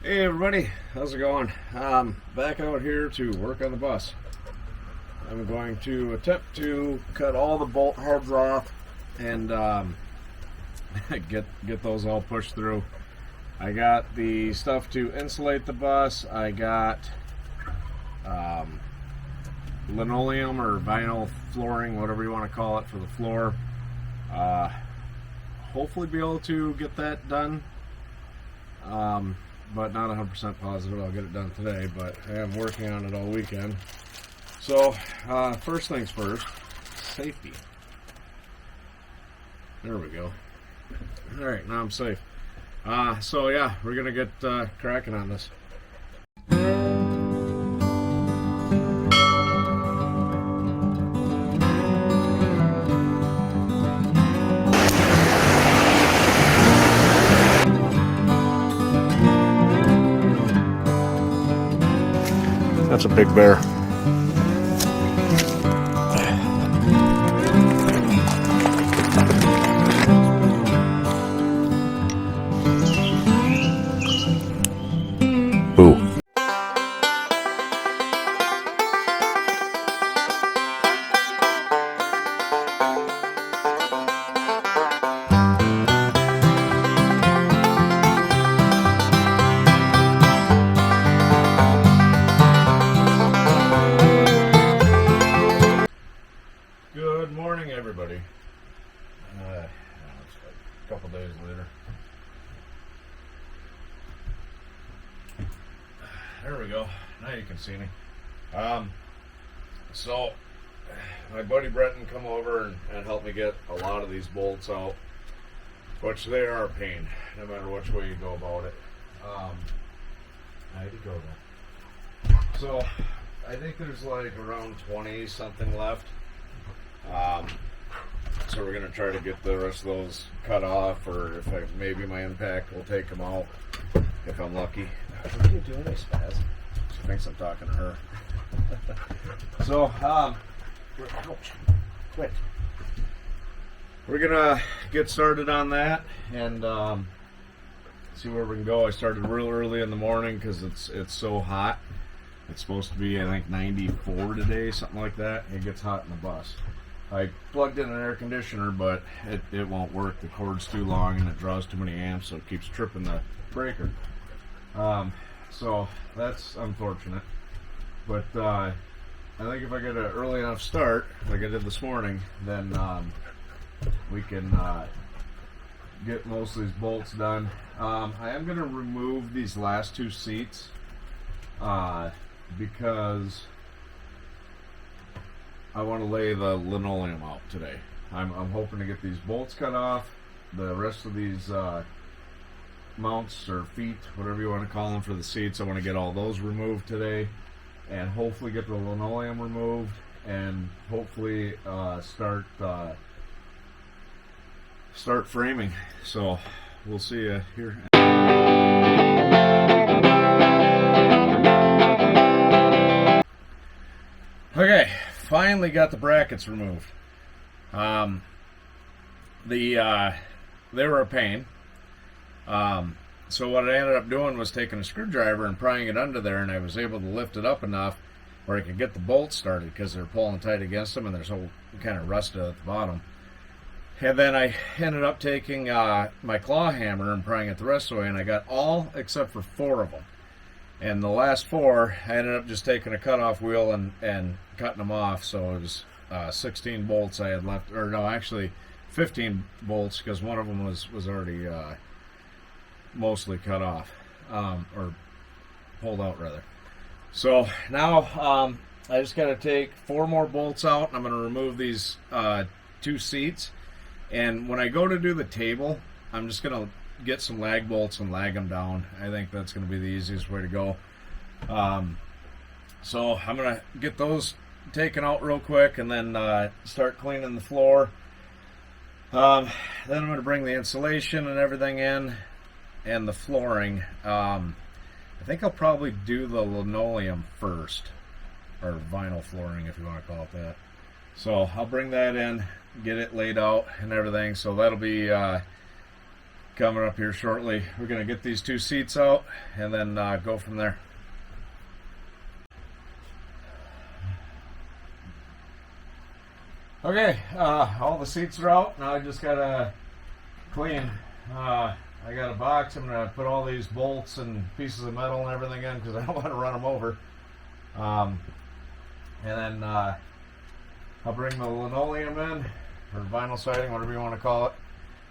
Hey everybody, how's it going? Back out here to work on the bus. I'm going to attempt to cut all the bolt heads off and get those all pushed through. I got the stuff to insulate the bus. I got linoleum or vinyl flooring, whatever you want to call it, for the floor. Hopefully be able to get that done. But not 100% positive I'll get it done today, but I am working on it all weekend. So, first things first, safety. There we go. Alright, now I'm safe. So yeah, we're gonna get cracking on this. That's a big bear. Boo. Good morning, everybody. It's like a couple days later. There we go. Now you can see me. So my buddy Brenton come over and helped me get a lot of these bolts out, which they are a pain, no matter which way you go about it. I had to go there. So I think there's like around 20 something left. So we're gonna try to get the rest of those cut off, or if maybe my impact will take them out if I'm lucky. What are you doing, Spaz? She thinks I'm talking to her. So, ouch, quit. We're gonna get started on that and see where we can go. I started real early in the morning because it's so hot. It's supposed to be, I think, 94 today, something like that. It gets hot in the bus. I plugged in an air conditioner, but it won't work. The cord's too long and it draws too many amps, so it keeps tripping the breaker. So that's unfortunate. But I think if I get an early enough start, like I did this morning, then we can get most of these bolts done. I am going to remove these last two seats because I want to lay the linoleum out today. I'm hoping to get these bolts cut off. The rest of these mounts or feet, whatever you want to call them, for the seats, I want to get all those removed today, and hopefully get the linoleum removed, and hopefully start framing. So we'll see you here. Okay, finally got the brackets removed. They were a pain. So what I ended up doing was taking a screwdriver and prying it under there, and I was able to lift it up enough where I could get the bolts started, because they're pulling tight against them and they're so kind of rusted at the bottom. And then I ended up taking my claw hammer and prying it the rest of the way, and I got all except for 4 of them. And the last 4, I ended up just taking a cutoff wheel and cutting them off. So it was 16 bolts I had left, or no, actually 15 bolts, because one of them was already mostly cut off, or pulled out rather. So now I just got to take 4 more bolts out, and I'm going to remove these 2 seats. And when I go to do the table, I'm just going to get some lag bolts and lag them down. I think that's going to be the easiest way to go. So I'm going to get those taken out real quick, and then start cleaning the floor. Then I'm going to bring the insulation and everything in, and the flooring. I think I'll probably do the linoleum first, or vinyl flooring if you want to call it that. So I'll bring that in, get it laid out and everything. So that'll be coming up here shortly. We're going to get these 2 seats out and then go from there. Okay, all the seats are out. Now I just got to clean. I got a box. I'm going to put all these bolts and pieces of metal and everything in because I don't want to run them over. And then I'll bring the linoleum in, or vinyl siding, whatever you want to call it,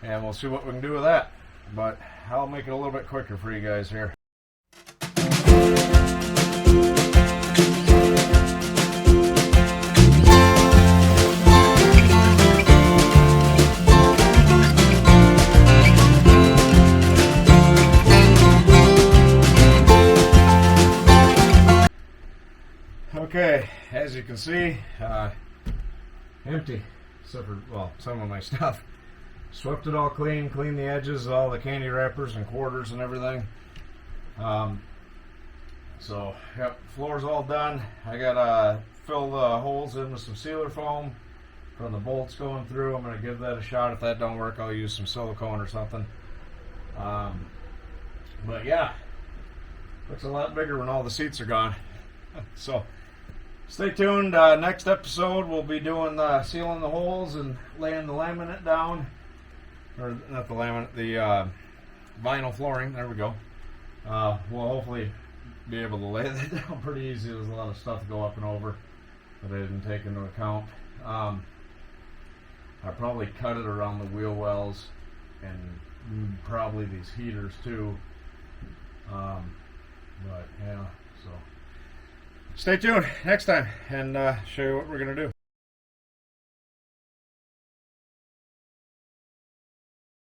and we'll see what we can do with that. But I'll make it a little bit quicker for you guys here. Okay, as you can see, empty, except for, well, some of my stuff. Swept it all clean, cleaned the edges, all the candy wrappers and quarters and everything. So, yep, floor's all done. I gotta fill the holes in with some sealer foam from the bolts going through. I'm gonna give that a shot. If that don't work, I'll use some silicone or something. But yeah, looks a lot bigger when all the seats are gone. So, stay tuned. Next episode, we'll be doing sealing the holes and laying the laminate down. Or not the laminate, the vinyl flooring. There we go. We'll hopefully be able to lay that down pretty easy. There's a lot of stuff to go up and over that I didn't take into account. I probably cut it around the wheel wells and probably these heaters too. But yeah, so stay tuned next time and show you what we're going to do.